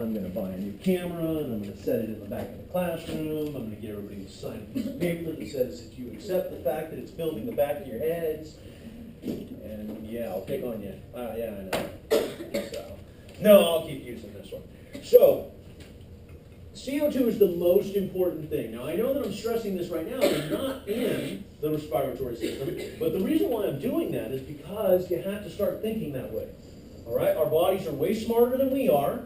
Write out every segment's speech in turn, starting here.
I'm going to buy a new camera, and I'm going to set it in the back of the classroom. I'm going to get everybody to sign a piece of paper that says that you accept the fact that it's filming the back of your heads. And yeah, I'll pick on you. Yeah, I know. So, no, I'll keep using this one. So, CO2 is the most important thing. Now, I know that I'm stressing this right now, it's not in the respiratory system, but the reason why I'm doing that is because you have to start thinking that way. All right? Our bodies are way smarter than we are.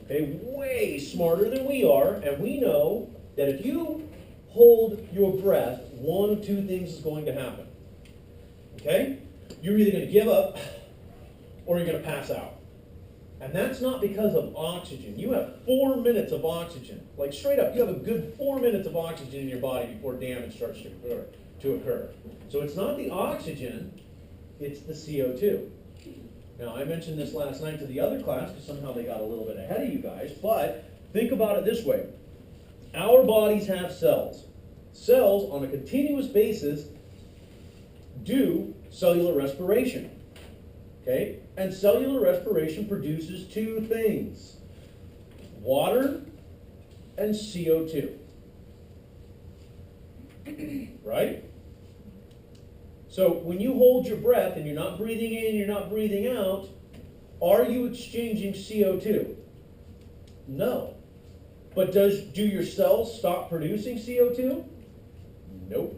Okay, way smarter than we are, and we know that if you hold your breath, one of two things is going to happen. Okay? You're either going to give up or you're going to pass out. And that's not because of oxygen. You have 4 minutes of oxygen. Like straight up, you have a good 4 minutes of oxygen in your body before damage starts to occur. So it's not the oxygen, it's the CO2. Now, I mentioned this last night to the other class because somehow they got a little bit ahead of you guys, but think about it this way. Our bodies have cells. Cells, on a continuous basis, do cellular respiration. Okay? And cellular respiration produces two things: water and CO2. Right? So when you hold your breath and you're not breathing in, you're not breathing out, are you exchanging CO2? No. But do your cells stop producing CO2? Nope.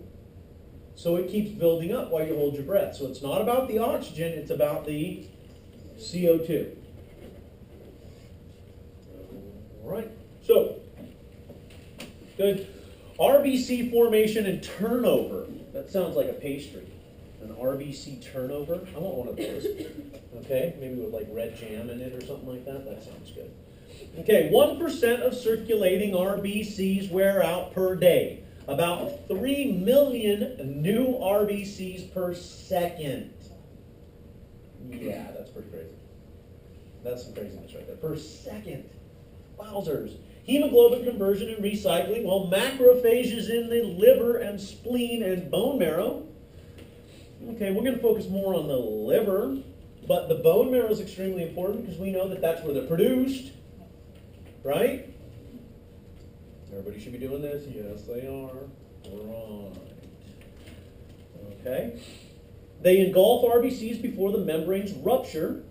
So it keeps building up while you hold your breath. So it's not about the oxygen, it's about the CO2. All right. So, good. RBC formation and turnover. That sounds like a pastry. An RBC turnover. I want one of those. Okay, maybe with like red jam in it or something like that. That sounds good. Okay, 1% of circulating RBCs wear out per day. About 3 million new RBCs per second. Yeah, that's pretty crazy. That's some craziness right there. Per second. Wowzers. Hemoglobin conversion and recycling. Well, macrophages in the liver and spleen and bone marrow. Okay, we're going to focus more on the liver, but the bone marrow is extremely important because we know that that's where they're produced, right? Everybody should be doing this. Yes, they are. Right. Okay. They engulf RBCs before the membranes rupture,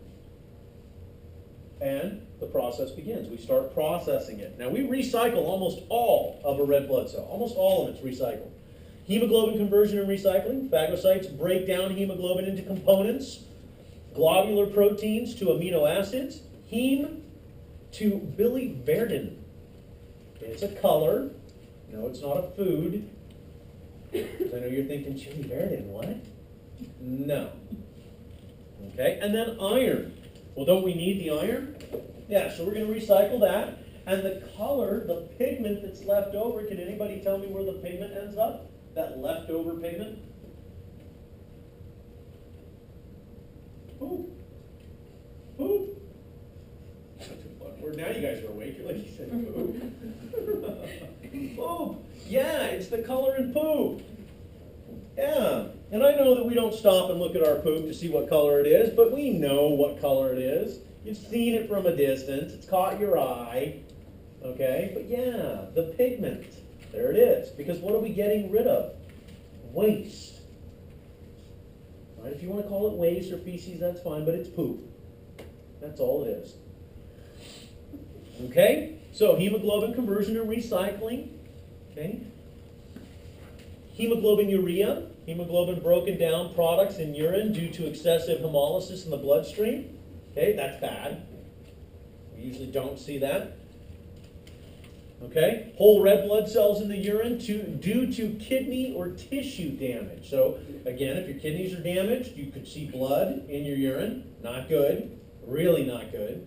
and the process begins. We start processing it. Now, we recycle almost all of a red blood cell. Almost all of it's recycled. Hemoglobin conversion and recycling. Phagocytes break down hemoglobin into components. Globular proteins to amino acids. Heme to biliverdin. It's a color. No, it's not a food. Because I know you're thinking, chili verdin, what? No. Okay, and then iron. Well, don't we need the iron? Yeah, so we're going to recycle that. And the color, the pigment that's left over, can anybody tell me where the pigment ends up? That leftover pigment? Who? Now you guys are awake. You're like, you said poop. Poop. Yeah, it's the color in poop. Yeah. And I know that we don't stop and look at our poop to see what color it is, but we know what color it is. You've seen it from a distance. It's caught your eye. Okay? But yeah, the pigment. There it is. Because what are we getting rid of? Waste. All right? If you want to call it waste or feces, that's fine, but it's poop. That's all it is. Okay? So hemoglobin conversion and recycling. Okay? Hemoglobin hemoglobin broken down products in urine due to excessive hemolysis in the bloodstream. Okay, that's bad. We usually don't see that. Okay, whole red blood cells in the urine due to kidney or tissue damage. So again, if your kidneys are damaged, you could see blood in your urine. Not good. Really not good.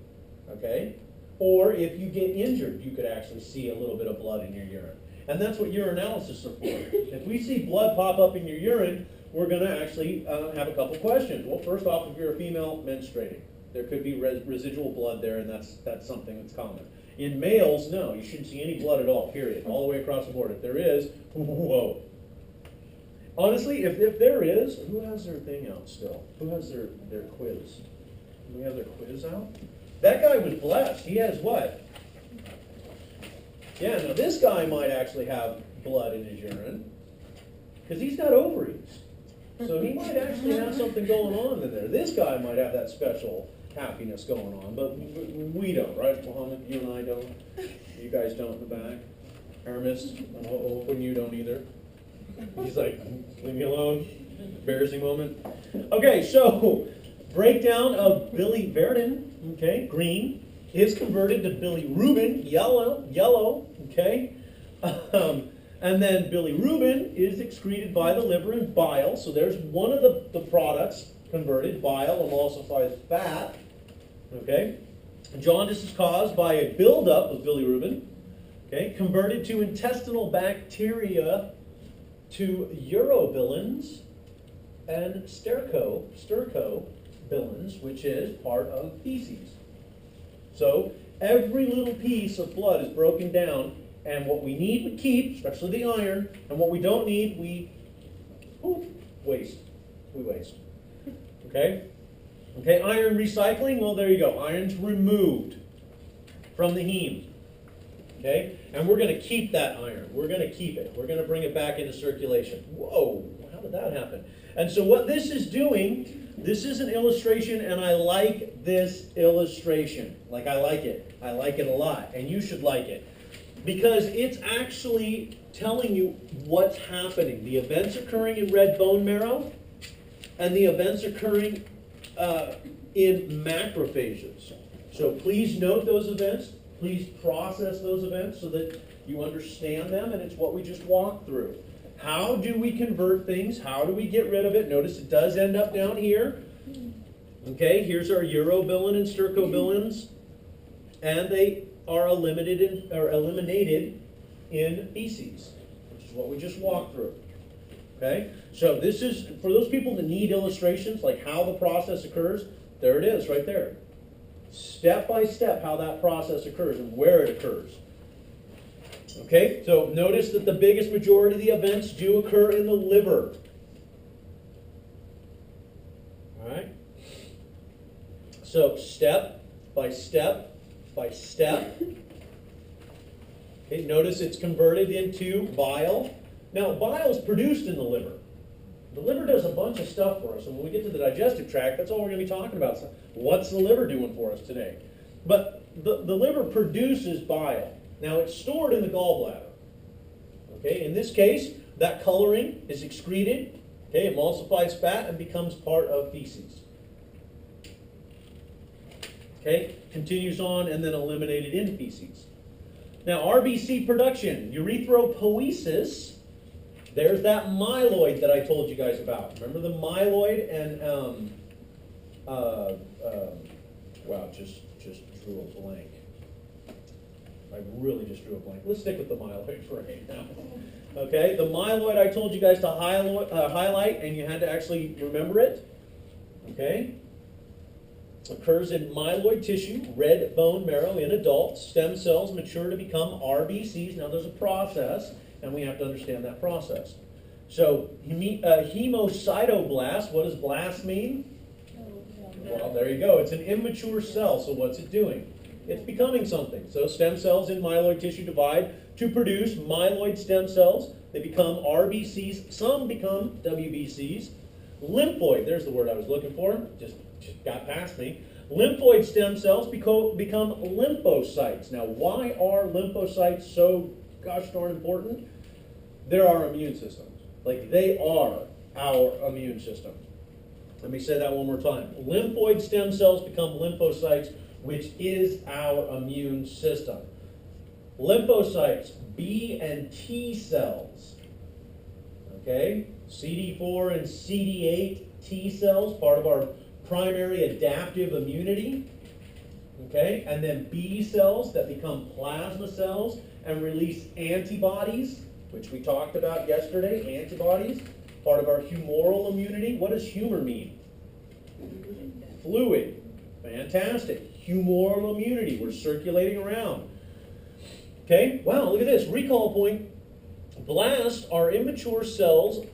Okay? Or if you get injured, you could actually see a little bit of blood in your urine. And that's what urinalysis are for. If we see blood pop up in your urine, we're going to actually have a couple questions. Well, first off, if you're a female menstruating, there could be residual blood there, and that's something that's common. In males, no, you shouldn't see any blood at all, period, all the way across the board. If there is, whoa. Honestly, if there is, who has their thing out still? Who has their quiz? Do we have their quiz out? That guy was blessed. He has what? Yeah, now this guy might actually have blood in his urine because he's got ovaries. So he might actually have something going on in there. This guy might have that special happiness going on, but we don't, right? Muhammad, you and I don't. You guys don't in the back. Aramis, I'm hoping you don't either. He's like, leave me alone. Embarrassing moment. Okay, so breakdown of Billy Verdon, okay, green, is converted to Billy Rubin, yellow, okay. And then Billy Rubin is excreted by the liver in bile. So there's one of the products converted, bile emulsifies fat, okay. Jaundice is caused by a buildup of bilirubin, okay, converted to intestinal bacteria to urobilins and stercobilins, which is part of feces. So every little piece of blood is broken down, and what we need we keep, especially the iron, and what we don't need we waste. We waste. Okay? Okay, iron recycling, well there you go. Iron's removed from the heme. Okay? And we're going to keep that iron. We're going to keep it. We're going to bring it back into circulation. Whoa, how did that happen? And so what this is doing, this is an illustration, and I like this illustration. Like, I like it. I like it a lot, and you should like it. Because it's actually telling you what's happening. The events occurring in red bone marrow, and the events occurring in macrophages. So please note those events. Please process those events so that you understand them, and it's what we just walked through. How do we convert things? How do we get rid of it? Notice it does end up down here. Okay, here's our urobilin and stercobilins, and they are eliminated in feces, which is what we just walked through. Okay, so this is, for those people that need illustrations, like how the process occurs, there it is right there. Step by step how that process occurs and where it occurs. Okay, so notice that the biggest majority of the events do occur in the liver. All right, so step by step by step. Okay, notice it's converted into bile. Now, bile is produced in the liver. The liver does a bunch of stuff for us, and when we get to the digestive tract, that's all we're going to be talking about. So what's the liver doing for us today? But the liver produces bile. Now, it's stored in the gallbladder. Okay, in this case, that coloring is excreted, okay, emulsifies fat and becomes part of feces. Okay, continues on and then eliminated in feces. Now, RBC production, erythropoiesis. There's that myeloid that I told you guys about. Remember the myeloid and, wow, just drew a blank. I really just drew a blank. Let's stick with the myeloid for right now. Okay, the myeloid I told you guys to highlight, and you had to actually remember it. Okay, occurs in myeloid tissue, red bone marrow in adults. Stem cells mature to become RBCs. Now there's a process, and we have to understand that process. So hemocytoblast, what does blast mean? Well, there you go. It's an immature cell, so what's it doing? It's becoming something. So stem cells in myeloid tissue divide to produce myeloid stem cells. They become RBCs. Some become WBCs. Lymphoid, there's the word I was looking for. Just got past me. Lymphoid stem cells become lymphocytes. Now, why are lymphocytes so gosh darn important? They're our immune system. Like, they are our immune system. Let me say that one more time. Lymphoid stem cells become lymphocytes, which is our immune system. Lymphocytes, B and T cells. Okay? CD4 and CD8 T cells, part of our primary adaptive immunity. Okay? And then B cells that become plasma cells and release antibodies, which we talked about yesterday, antibodies, part of our humoral immunity. What does humor mean? Fluid. Fantastic. Humoral immunity. We're circulating around. Okay, wow, look at this. Recall point. Blasts are immature cells,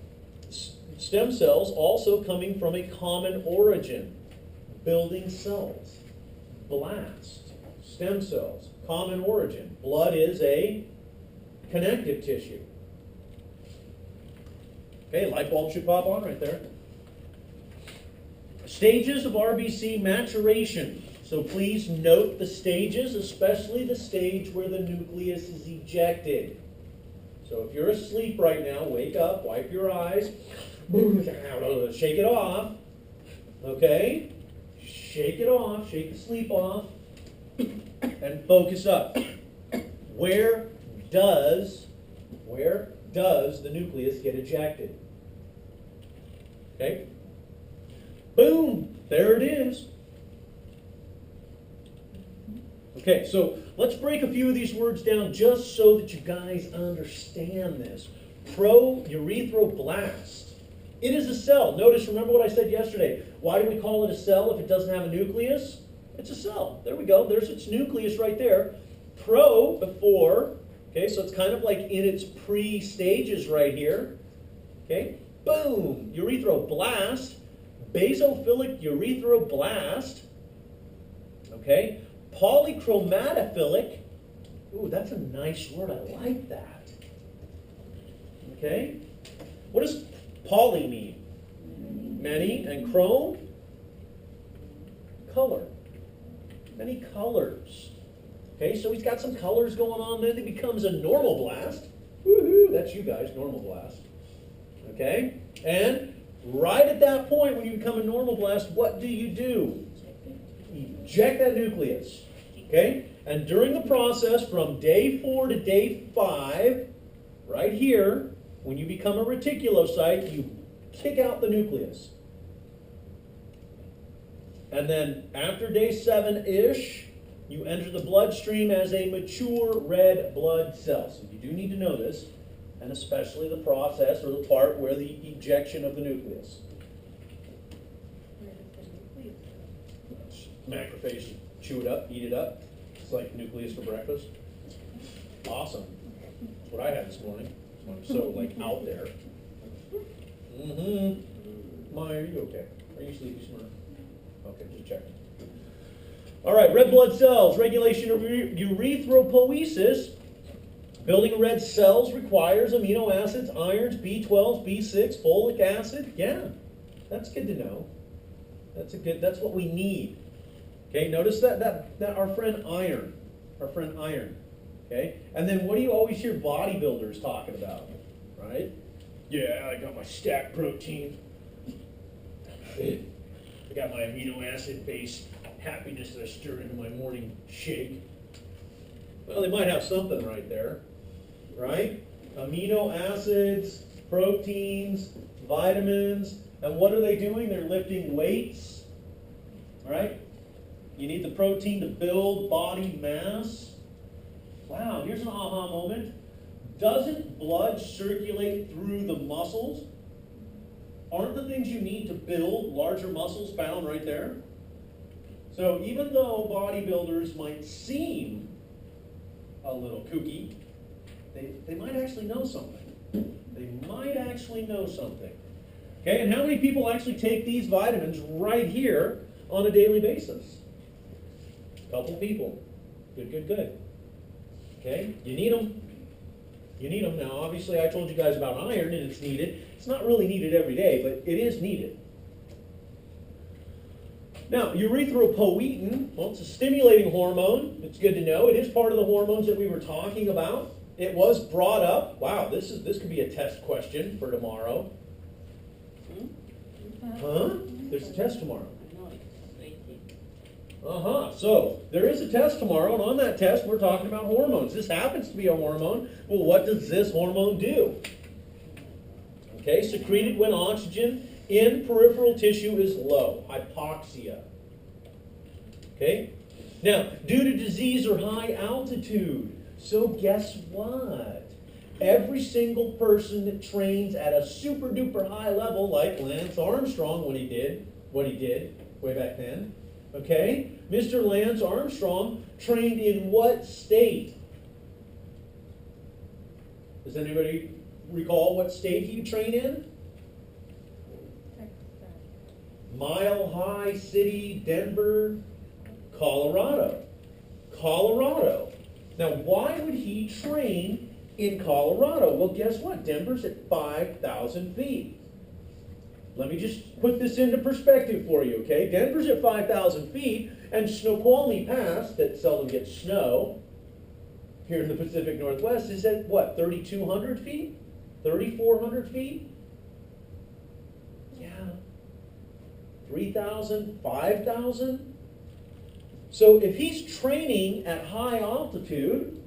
stem cells, also coming from a common origin. Building cells. blast. Stem cells, common origin. Blood is a connective tissue. Okay, light bulb should pop on right there. Stages of RBC maturation. So please note the stages, especially the stage where the nucleus is ejected. So if you're asleep right now, wake up, wipe your eyes, shake it off, okay? Shake it off, shake the sleep off, and focus up. Where does the nucleus get ejected? Okay? Boom! There it is. Okay, so let's break a few of these words down just so that you guys understand this. Prourethroblast. It is a cell. Notice, remember what I said yesterday. Why do we call it a cell if it doesn't have a nucleus? It's a cell. There we go. There's its nucleus right there. Pro, before. Okay, so it's kind of like in its pre-stages right here. Okay, boom. Urethroblast. Basophilic urethroblast. Okay. Polychromatophilic. Ooh, that's a nice word. I like that. Okay. What does poly mean? Many. And chrome? Color. Many colors. Okay, so he's got some colors going on. Then it becomes a normoblast. Woohoo, that's you guys, normoblast. Okay? And right at that point, when you become a normoblast, what do? Eject that nucleus. Okay? And during the process from day 4 to day 5, right here, when you become a reticulocyte, you kick out the nucleus. And then after day 7-ish, you enter the bloodstream as a mature red blood cell. So you do need to know this, and especially the process or the part where the ejection of the nucleus. Macrophage, chew it up, eat it up. It's like nucleus for breakfast. Awesome. That's what I had this morning. I'm so out there. Maya, are you okay? Are you sleepy, Smurf? Okay, just checking. All right, red blood cells, regulation of erythropoiesis. Building of red cells requires amino acids, irons, B12, B6, folic acid. Yeah, that's good to know. That's what we need. Okay, notice that our friend iron. Okay, and then what do you always hear bodybuilders talking about? Right? Yeah, I got my stack protein. I got my amino acid based happiness that I stir into my morning shake. Well, they might have something right there, right? Amino acids, proteins, vitamins, and what are they doing? They're lifting weights, right? You need the protein to build body mass. Wow, here's an aha moment. Doesn't blood circulate through the muscles? Aren't the things you need to build larger muscles found right there? So even though bodybuilders might seem a little kooky, they might actually know something. Okay, and how many people actually take these vitamins right here on a daily basis? A couple people. Good. Okay, you need them. Now, obviously, I told you guys about iron, and it's needed. It's not really needed every day, but it is needed. Now, erythropoietin, well, it's a stimulating hormone. It's good to know. It is part of the hormones that we were talking about. It was brought up. Wow, this could be a test question for tomorrow. Huh? There's a test tomorrow. So there is a test tomorrow, and on that test we're talking about hormones. This happens to be a hormone. Well, what does this hormone do? Okay, secreted when oxygen in peripheral tissue is low, hypoxia. Okay? Now, due to disease or high altitude. So guess what? Every single person that trains at a super duper high level, like Lance Armstrong when he did what he did way back then, okay? Mr. Lance Armstrong trained in what state? Does anybody recall what state he trained in? Mile High City, Denver, Colorado. Colorado. Now, why would he train in Colorado? Well, guess what? Denver's at 5,000 feet. Let me just put this into perspective for you, okay? Denver's at 5,000 feet, and Snoqualmie Pass, that seldom gets snow here in the Pacific Northwest, is at what, 3,200 feet? 3,400 feet? Yeah. 3,000, 5,000? So if he's training at high altitude,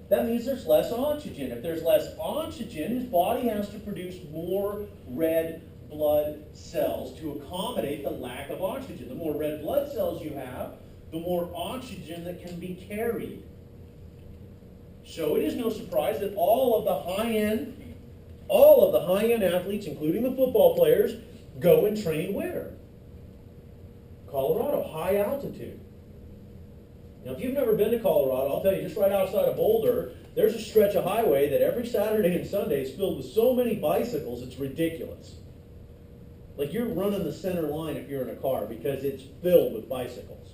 that means there's less oxygen. If there's less oxygen, his body has to produce more red blood cells to accommodate the lack of oxygen. The more red blood cells you have, the more oxygen that can be carried. So it is no surprise that all of the high-end athletes, including the football players, go and train where? Colorado, high altitude. Now, if you've never been to Colorado, I'll tell you, just right outside of Boulder, there's a stretch of highway that every Saturday and Sunday is filled with so many bicycles, it's ridiculous. Like you're running the center line if you're in a car because it's filled with bicycles.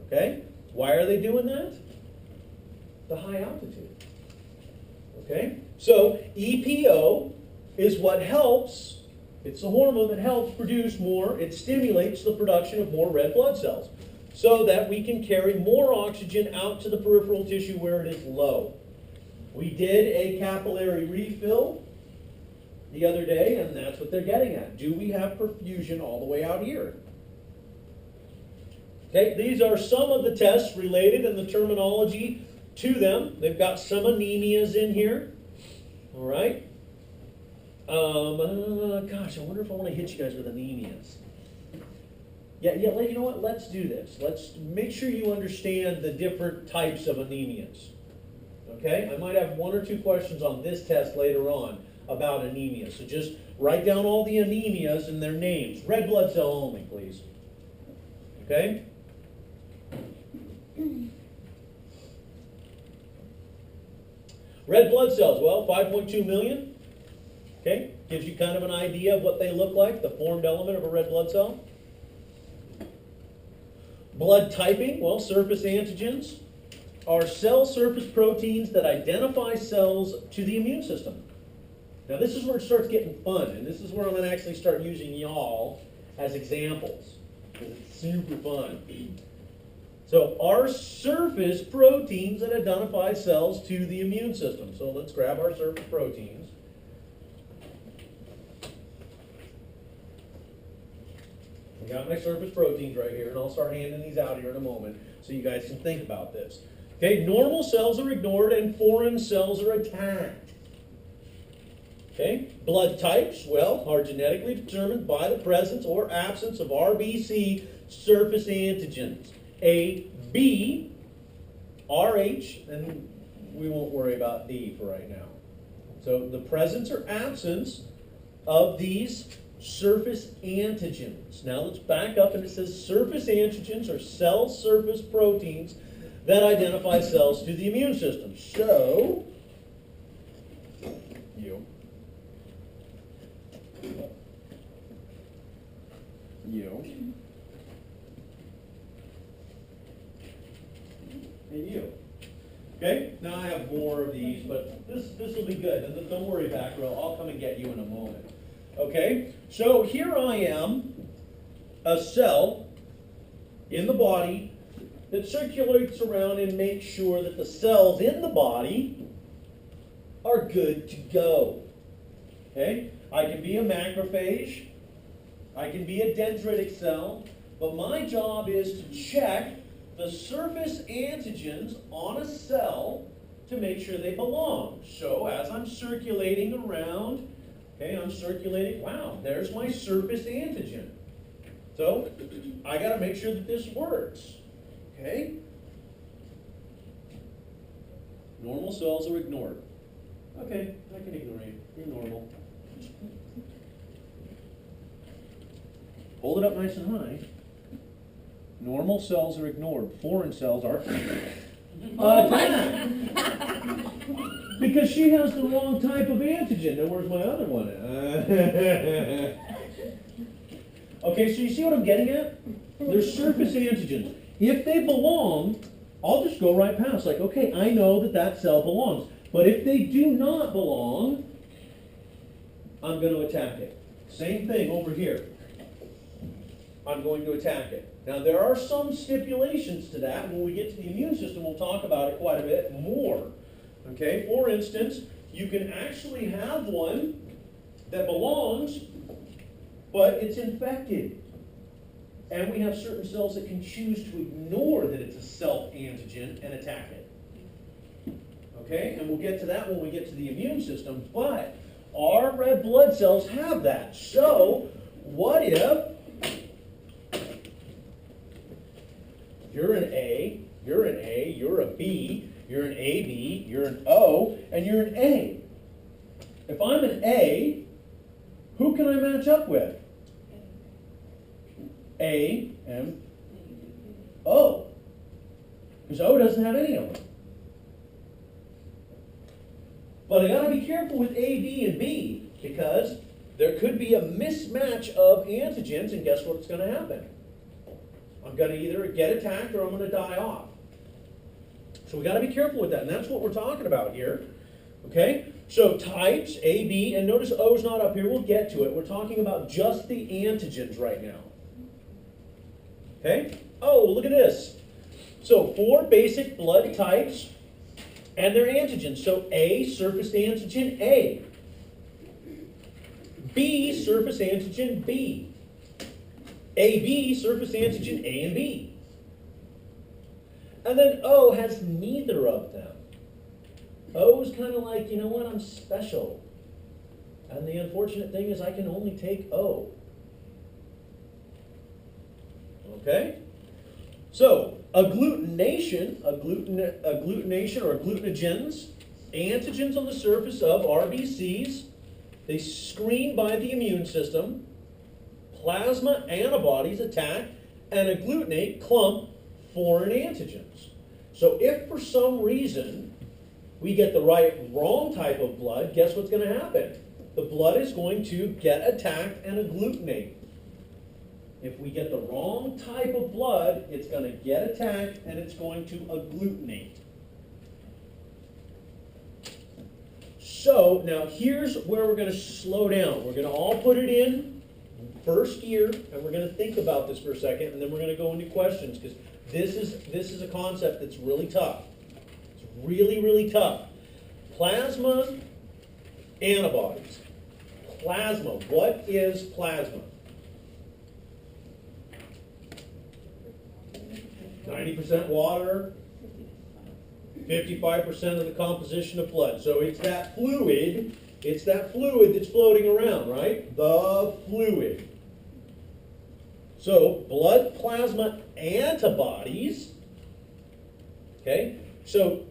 Okay? Why are they doing that? The high altitude. Okay? So EPO is what helps, it's the hormone that helps produce more, it stimulates the production of more red blood cells so that we can carry more oxygen out to the peripheral tissue where it is low. We did a capillary refill the other day, and that's what they're getting at. Do we have perfusion all the way out here? Okay, these are some of the tests related and the terminology to them. They've got some anemias in here. All right. Gosh, I wonder if I want to hit you guys with anemias. Yeah, you know what? Let's do this. Let's make sure you understand the different types of anemias. Okay? I might have one or two questions on this test later on about anemia. So just write down all the anemias and their names. Red blood cell only, please. Okay? Red blood cells, well, 5.2 million. Okay? Gives you kind of an idea of what they look like, the formed element of a red blood cell. Blood typing, well, surface antigens are cell surface proteins that identify cells to the immune system. Now this is where it starts getting fun, and this is where I'm going to actually start using y'all as examples, because it's super fun. So our surface proteins that identify cells to the immune system. So let's grab our surface proteins. I got my surface proteins right here, and I'll start handing these out here in a moment so you guys can think about this. Okay, normal cells are ignored and foreign cells are attacked. Okay, blood types, well, are genetically determined by the presence or absence of RBC surface antigens. A, B, RH, and we won't worry about D for right now. So the presence or absence of these surface antigens. Now let's back up, and it says surface antigens are cell surface proteins that identify cells to the immune system. So, you. And you. Okay, now I have more of these, but this will be good. And don't worry, back row, I'll come and get you in a moment. Okay, so here I am, a cell in the body that circulates around and makes sure that the cells in the body are good to go. Okay, I can be a macrophage, I can be a dendritic cell, but my job is to check the surface antigens on a cell to make sure they belong. So as I'm circulating around, okay, I'm circulating, wow, there's my surface antigen. So I got to make sure that this works. Okay? Normal cells are ignored. Okay, I can ignore you. You're normal. Hold it up nice and high. Normal cells are ignored. Foreign cells are attacked. Because she has the wrong type of antigen. Now, where's my other one? Okay, so you see what I'm getting at? There's surface antigens. If they belong, I'll just go right past, like, okay, I know that that cell belongs. But if they do not belong, I'm going to attack it. Same thing over here. I'm going to attack it. Now, there are some stipulations to that. When we get to the immune system, we'll talk about it quite a bit more. Okay, for instance, you can actually have one that belongs, but it's infected. And we have certain cells that can choose to ignore that it's a self-antigen and attack it. Okay, and we'll get to that when we get to the immune system, but our red blood cells have that. So, what if you're an A, you're an A, you're a B, you're an AB, you're an O, and you're an A? If I'm an A, who can I match up with? A, M, O. Because O doesn't have any of them. But I gotta be careful with A, B, and B, because there could be a mismatch of antigens, and guess what's gonna happen? I'm gonna either get attacked or I'm gonna die off. So we gotta be careful with that, and that's what we're talking about here. Okay? So types, A, B, and notice O's not up here, we'll get to it. We're talking about just the antigens right now. Okay? Oh, look at this. So 4 basic blood types and their antigens. So A, surface antigen A. B, surface antigen B. AB, surface antigen A and B. And then O has neither of them. O is kind of like, you know what, I'm special. And the unfortunate thing is I can only take O. Okay? So, agglutination or agglutinogens, antigens on the surface of RBCs, they screen by the immune system, plasma antibodies attack and agglutinate clump foreign antigens. So if for some reason we get the wrong type of blood, guess what's going to happen? The blood is going to get attacked and agglutinate. If we get the wrong type of blood, it's going to get attacked and it's going to agglutinate. So now here's where we're going to slow down. We're going to all put it in first gear, and we're going to think about this for a second, and then we're going to go into questions, because this is a concept that's really tough. It's really, really tough. Plasma antibodies. Plasma. What is plasma? 90% water, 55% of the composition of blood. So it's that fluid that's floating around, right? The fluid. So blood plasma antibodies, okay? So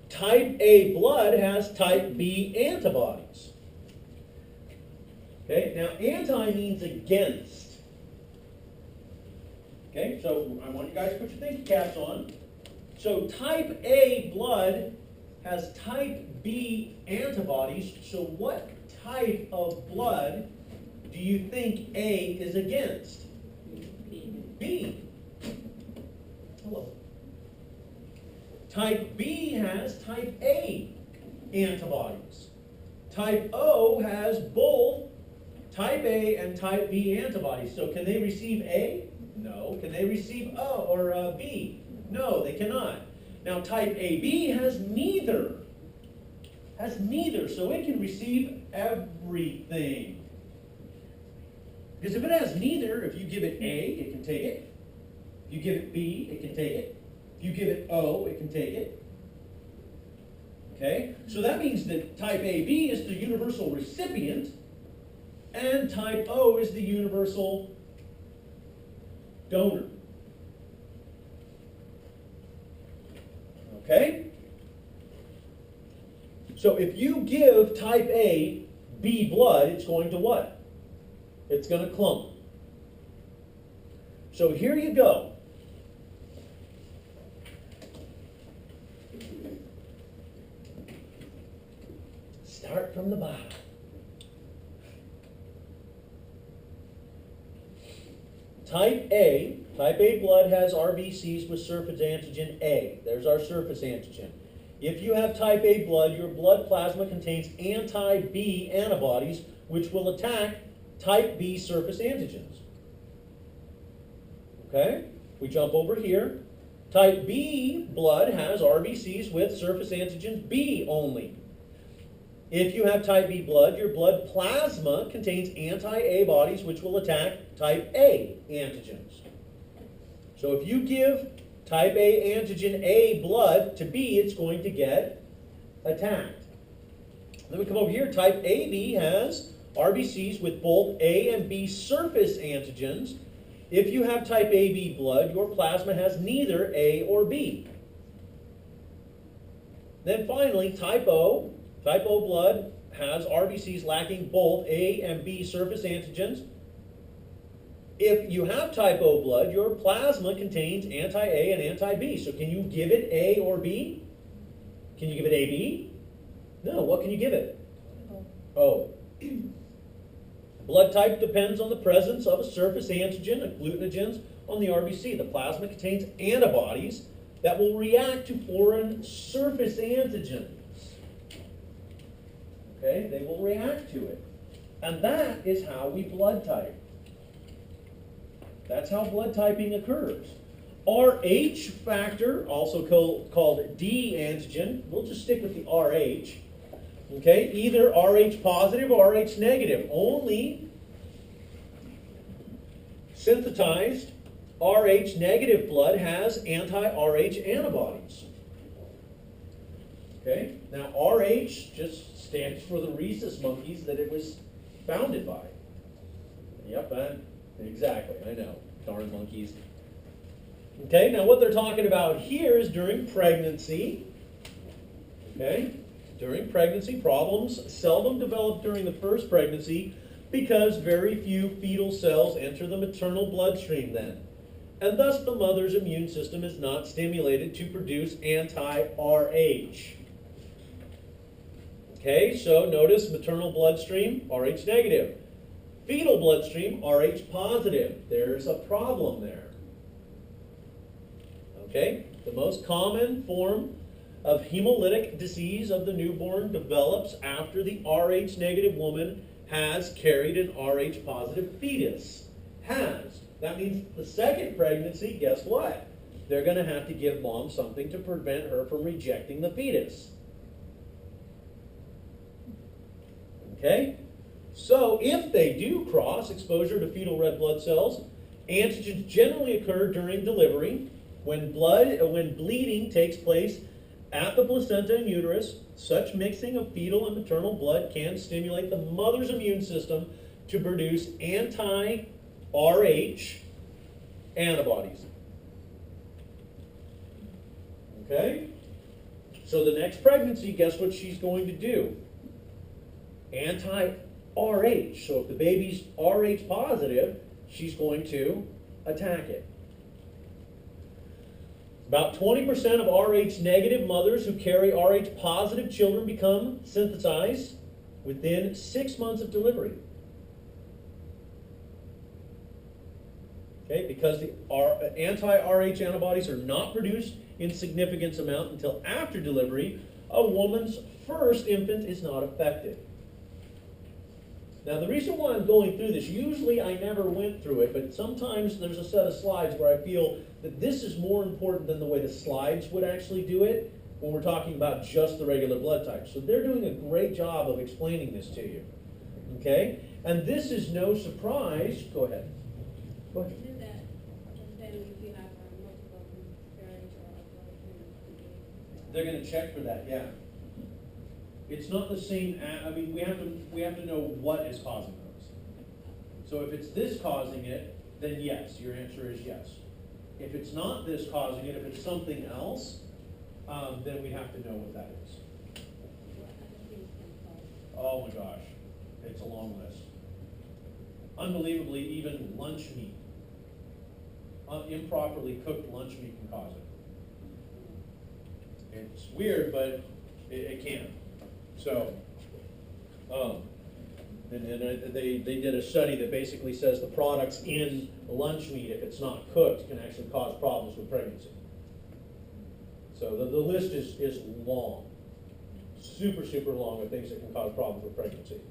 type A blood has type B antibodies. Okay, now anti means against. Okay, so I want you guys to put your thinking caps on. So type A blood has type B antibodies. So what type of blood do you think A is against? B. Hello. Type B has type A antibodies. Type O has both type A and type B antibodies. So can they receive A? No. Can they receive O or B? No, they cannot. Now type AB has neither. So it can receive everything. Because if it has neither, if you give it A, it can take it. If you give it B, it can take it. If you give it O, it can take it. Okay? So that means that type AB is the universal recipient, and type O is the universal donor. Okay? So if you give type A B blood, it's going to what? It's going to clump. So here you go. Start from the bottom. Type A Type A blood has RBCs with surface antigen A. There's our surface antigen. If you have type A blood, your blood plasma contains anti-B antibodies, which will attack type B surface antigens. Okay? We jump over here. Type B blood has RBCs with surface antigens B only. If you have type B blood, your blood plasma contains anti-A bodies, which will attack type A antigens. So if you give type A antigen A blood to B, it's going to get attacked. Then we come over here. Type AB has RBCs with both A and B surface antigens. If you have type AB blood, your plasma has neither A or B. Then finally, type O blood has RBCs lacking both A and B surface antigens. If you have type O blood, your plasma contains anti-A and anti-B. So can you give it A or B? Can you give it AB? No. What can you give it? O. Blood type depends on the presence of a surface antigen, agglutinogens, on the RBC. The plasma contains antibodies that will react to foreign surface antigens. Okay, they will react to it. And that is how we blood type. That's how blood typing occurs. Rh factor, also called D antigen, we'll just stick with the Rh. Okay, either Rh positive or Rh negative. Only synthesized Rh negative blood has anti-Rh antibodies. Okay, now Rh just stands for the rhesus monkeys that it was founded by. Yep, exactly, I know, darn monkeys. Okay, now what they're talking about here is during pregnancy. Okay, during pregnancy, problems seldom develop during the first pregnancy because very few fetal cells enter the maternal bloodstream then. And thus the mother's immune system is not stimulated to produce anti-Rh. Okay, so notice maternal bloodstream, Rh negative. Fetal bloodstream, Rh positive. There's a problem there. Okay, the most common form of hemolytic disease of the newborn develops after the Rh negative woman has carried an Rh positive fetus. Has. That means the second pregnancy, guess what? They're going to have to give mom something to prevent her from rejecting the fetus. Okay? So if they do cross exposure to fetal red blood cells, antigens generally occur during delivery when bleeding takes place at the placenta and uterus. Such mixing of fetal and maternal blood can stimulate the mother's immune system to produce anti-Rh antibodies. Okay? So the next pregnancy, guess what she's going to do? Anti-Rh. So if the baby's Rh positive, she's going to attack it. About 20% of Rh negative mothers who carry Rh positive children become synthesized within 6 months of delivery. Okay, because the anti-Rh antibodies are not produced in significant amount until after delivery, a woman's first infant is not affected. Now, the reason why I'm going through this, usually I never went through it, but sometimes there's a set of slides where I feel that this is more important than the way the slides would actually do it when we're talking about just the regular blood types. So they're doing a great job of explaining this to you. Okay? And this is no surprise. Go ahead. Go ahead. Isn't that just then if you have multiple variants or They're going to check for that, yeah. It's not the same, I mean, we have to know what is causing those. So if it's this causing it, then yes, your answer is yes. If it's not this causing it, if it's something else, then we have to know what that is. Oh my gosh, it's a long list. Unbelievably, even lunch meat, improperly cooked lunch meat can cause it. It's weird, but it can. So, And they did a study that basically says the products in lunch meat, if it's not cooked, can actually cause problems with pregnancy. So the list is long, super, super long of things that can cause problems with pregnancy.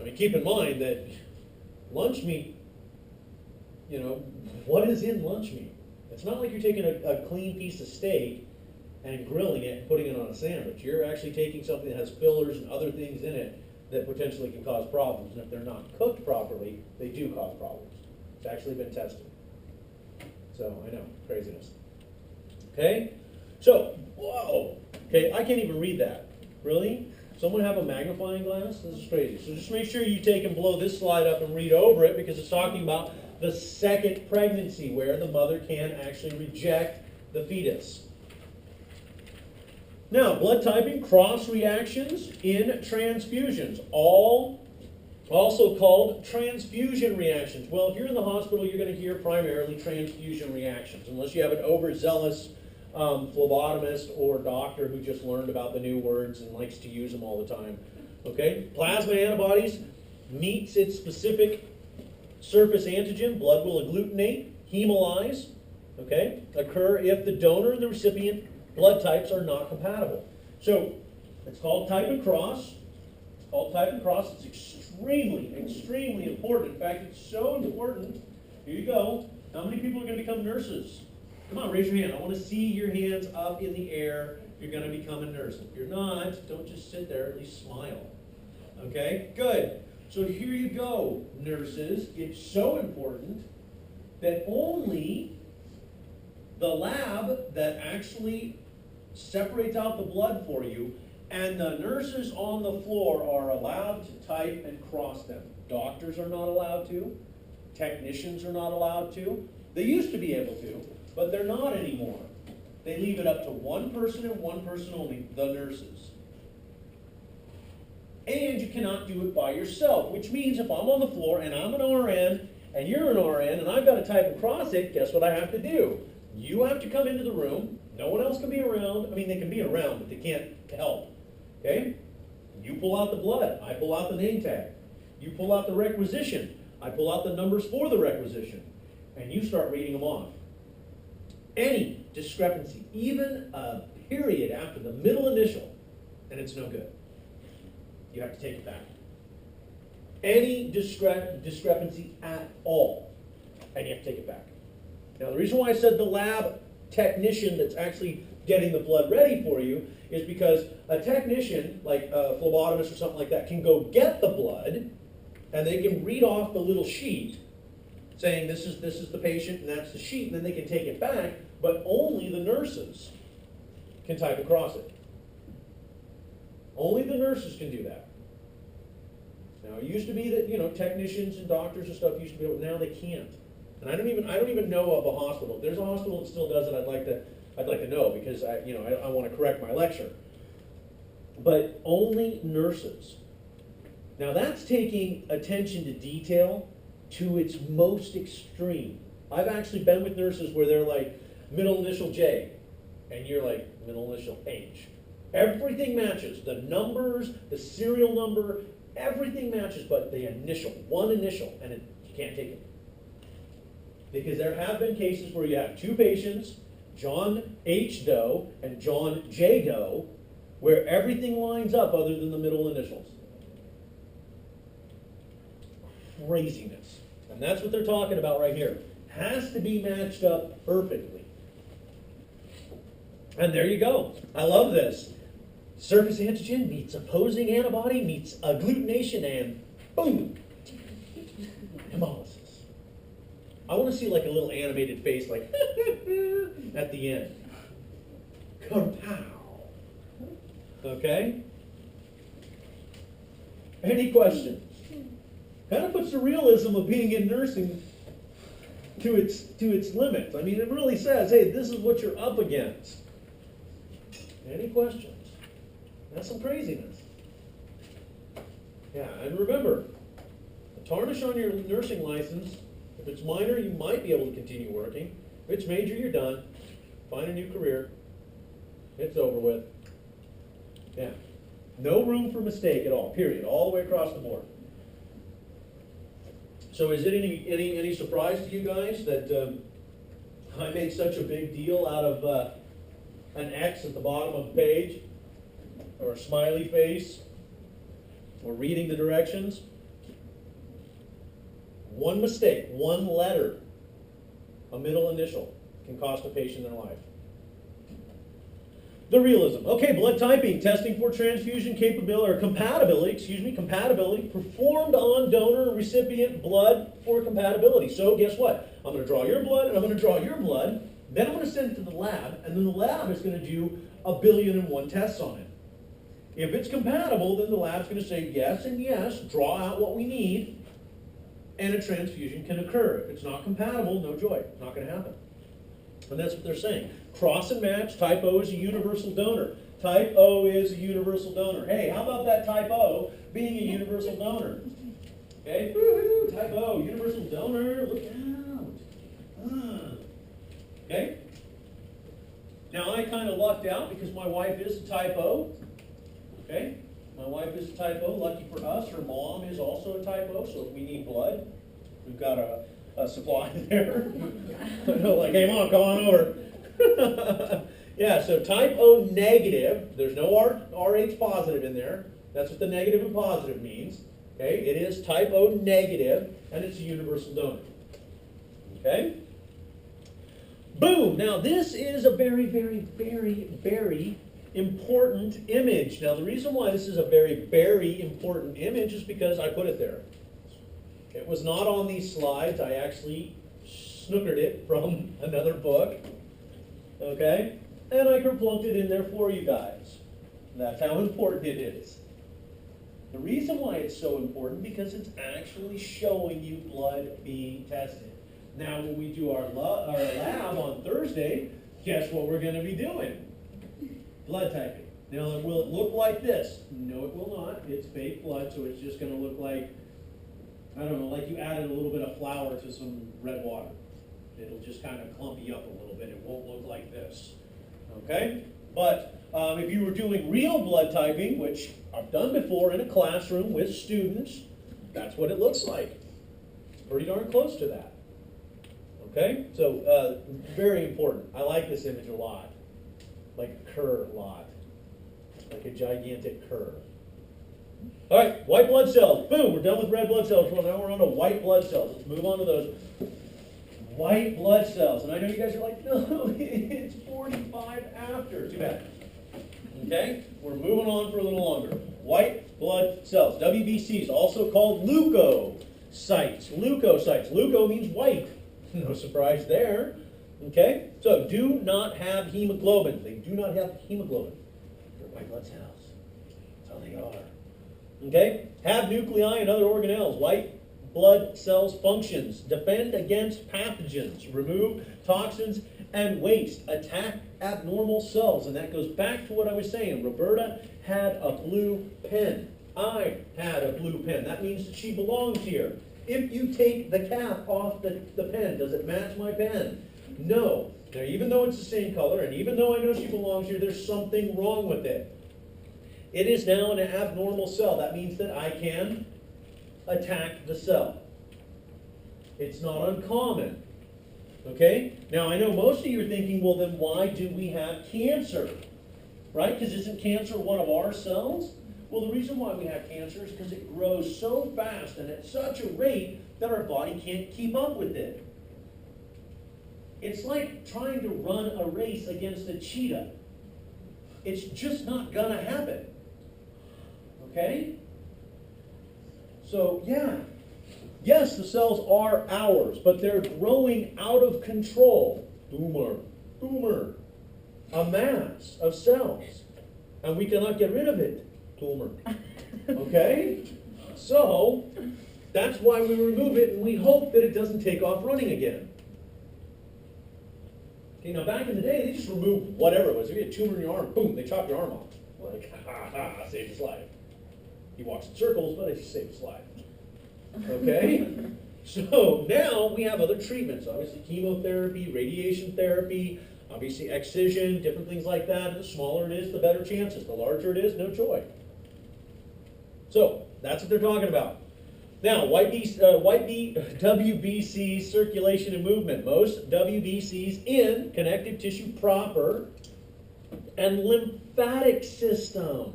I mean, keep in mind that lunch meat, you know, what is in lunch meat? It's not like you're taking a clean piece of steak and grilling it and putting it on a sandwich. You're actually taking something that has fillers and other things in it that potentially can cause problems. And if they're not cooked properly, they do cause problems. It's actually been tested. So, I know, craziness. Okay? So, whoa! Okay, I can't even read that. Really? Someone have a magnifying glass? This is crazy. So just make sure you take and blow this slide up and read over it, because it's talking about the second pregnancy where the mother can actually reject the fetus. Now, blood typing, cross reactions in transfusions, all also called transfusion reactions. Well, if you're in the hospital, you're going to hear primarily transfusion reactions, unless you have an overzealous phlebotomist or doctor who just learned about the new words and likes to use them all the time. Okay? Plasma antibodies meets its specific surface antigen. Blood will agglutinate, hemolyze, okay? Occur if the donor and the recipient blood types are not compatible. So it's called type and cross. It's called type and cross. It's extremely, extremely important. In fact, it's so important. Here you go. How many people are going to become nurses? Come on, raise your hand. I want to see your hands up in the air if you're going to become a nurse. If you're not, don't just sit there, at least smile. Okay? Good. So here you go, nurses. It's so important that only the lab that actually separates out the blood for you and the nurses on the floor are allowed to type and cross them. Doctors are not allowed to. Technicians are not allowed to. They used to be able to, but they're not anymore. They leave it up to one person and one person only, the nurses. And you cannot do it by yourself, which means if I'm on the floor and I'm an RN and you're an RN and I've got to type and cross it, guess what I have to do? You have to come into the room. No one else can be around. I mean, they can be around, but they can't help. Okay? You pull out the blood. I pull out the name tag. You pull out the requisition. I pull out the numbers for the requisition. And you start reading them off. Any discrepancy, even a period after the middle initial, and it's no good. You have to take it back. Any discrepancy at all, and you have to take it back. Now, the reason why I said the lab technician that's actually getting the blood ready for you is because a technician, like a phlebotomist or something like that, can go get the blood, and they can read off the little sheet saying this is the patient and that's the sheet, and then they can take it back, but only the nurses can type across it. Only the nurses can do that. Now, it used to be that, you know, technicians and doctors and stuff used to be able, now they can't. And I don't even know of a hospital. If there's a hospital that still does it, I'd like to know, because I want to correct my lecture. But only nurses. Now that's taking attention to detail to its most extreme. I've actually been with nurses where they're like middle initial J, and you're like middle initial H. Everything matches. The numbers, the serial number, everything matches, but the initial, one initial, and you can't take it. Because there have been cases where you have two patients, John H. Doe and John J. Doe, where everything lines up other than the middle initials. Craziness. And that's what they're talking about right here. Has to be matched up perfectly. And there you go. I love this. Surface antigen meets opposing antibody meets agglutination, and boom, hemolysis. I want to see like a little animated face like at the end. Kapow. Okay? Any questions? Kind of puts the realism of being in nursing to its limits. I mean, it really says, hey, this is what you're up against. Any questions? That's some craziness. Yeah, and remember, a tarnish on your nursing license, if it's minor, you might be able to continue working. If it's major, you're done. Find a new career. It's over with. Yeah. No room for mistake at all, period, all the way across the board. So is it any surprise to you guys that I made such a big deal out of an X at the bottom of the page, or a smiley face, or reading the directions? One mistake, one letter, a middle initial, can cost a patient their life. The realism. Okay, blood typing, testing for transfusion capability, or compatibility performed on donor and recipient blood for compatibility. So guess what? I'm going to draw your blood, and I'm going to draw your blood, then I'm going to send it to the lab, and then the lab is going to do 1,000,000,001 tests on it. If it's compatible, then the lab's going to say yes and yes, draw out what we need, and a transfusion can occur. If it's not compatible, no joy. It's not going to happen. And that's what they're saying. Cross and match, type O is a universal donor. Type O is a universal donor. Hey, how about that type O being a universal donor? Okay, woo-hoo, type O, universal donor, look out. Okay? Now I kind of lucked out because my wife is a type O. Okay? My wife is a type O. Lucky for us, her mom is also a type O, so if we need blood, we've got a supply there. Like, hey mom, come on over. Yeah, so type O negative, there's no RH positive in there. That's what the negative and positive means. Okay, it is type O negative, and it's a universal donor. Okay? Boom! Now this is a very, very, very, very important image. Now the reason why this is a very, very important image is because I put it there. It was not on these slides. I actually snookered it from another book. Okay? And I kerplunked it in there for you guys. That's how important it is. The reason why it's so important, because it's actually showing you blood being tested. Now when we do our lab on Thursday, guess what we're going to be doing? Blood typing. Now will it look like this? No, it will not. It's fake blood, so it's just going to look like, I don't know, like you added a little bit of flour to some red water. It'll just kind of clump you up a little bit. It won't look like this. Okay? But if you were doing real blood typing, which I've done before in a classroom with students, that's what it looks like. It's pretty darn close to that. Okay? So, very important. I like this image a lot. Like a curve a lot. Like a gigantic curve. All right, white blood cells. Boom, we're done with red blood cells. Well, now we're on to white blood cells. Let's move on to those. White blood cells. And I know you guys are like, no, it's 45 after. Too bad. Okay? We're moving on for a little longer. White blood cells. WBCs, also called leukocytes. Leukocytes. Leuko means white. No surprise there. Okay? So, do not have hemoglobin. They do not have hemoglobin. They're white blood cells. That's how they are. Okay? Have nuclei and other organelles. White blood cells functions. Defend against pathogens. Remove toxins and waste. Attack abnormal cells. And that goes back to what I was saying. Roberta had a blue pen. I had a blue pen. That means that she belongs here. If you take the cap off the pen, does it match my pen? No. Now, even though it's the same color, and even though I know she belongs here, there's something wrong with it. It is now an abnormal cell. That means that I can attack the cell. It's not uncommon. Okay? Now, I know most of you are thinking, well, then why do we have cancer? Right? Because isn't cancer one of our cells? Well, the reason why we have cancer is because it grows so fast and at such a rate that our body can't keep up with it. It's like trying to run a race against a cheetah. It's just not going to happen. Okay? So, yeah. Yes, the cells are ours, but they're growing out of control. Tumor. A mass of cells. And we cannot get rid of it. Tumor. Okay? So, that's why we remove it, and we hope that it doesn't take off running again. Okay, now back in the day, they just removed whatever it was. If you had a tumor in your arm, boom, they chopped your arm off. Like, saved his life. He walks in circles, but it just saved his life. Okay? So now we have other treatments. Obviously chemotherapy, radiation therapy, obviously excision, different things like that. And the smaller it is, the better chances. The larger it is, no joy. So that's what they're talking about. Now, WBC circulation and movement. Most WBCs in connective tissue proper and lymphatic system.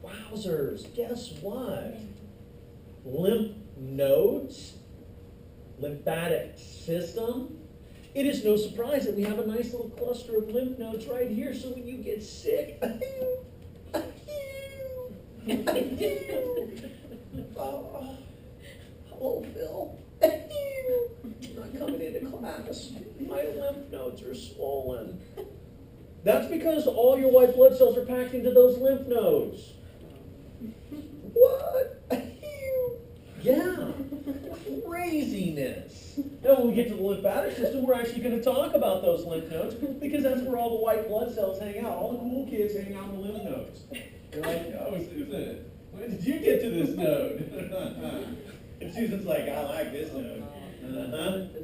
Wowzers, guess what? Lymph nodes, lymphatic system. It is no surprise that we have a nice little cluster of lymph nodes right here, so when you get sick, oh, hello, Phil. I'm not coming into class. My lymph nodes are swollen. That's because all your white blood cells are packed into those lymph nodes. What? Yeah. Craziness. Now, when we get to the lymphatic system, we're actually going to talk about those lymph nodes because that's where all the white blood cells hang out. All the cool kids hang out in the lymph nodes. They're like, oh, Susan, when did you get to this node? And Susan's like, I like this node.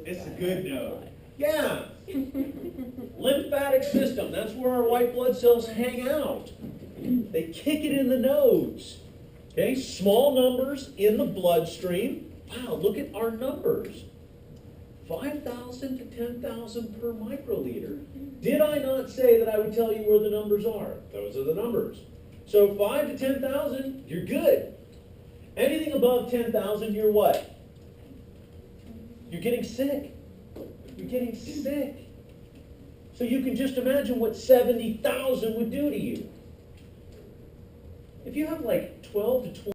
It's a good node. Yeah. Lymphatic system, that's where our white blood cells hang out. They kick it in the nodes. Okay, small numbers in the bloodstream. Wow, look at our numbers. 5,000 to 10,000 per microliter. Did I not say that I would tell you where the numbers are? Those are the numbers. So 5 to 10,000, you're good. Anything above 10,000, you're what? You're getting sick. You're getting sick. So you can just imagine what 70,000 would do to you. If you have like 12 to 20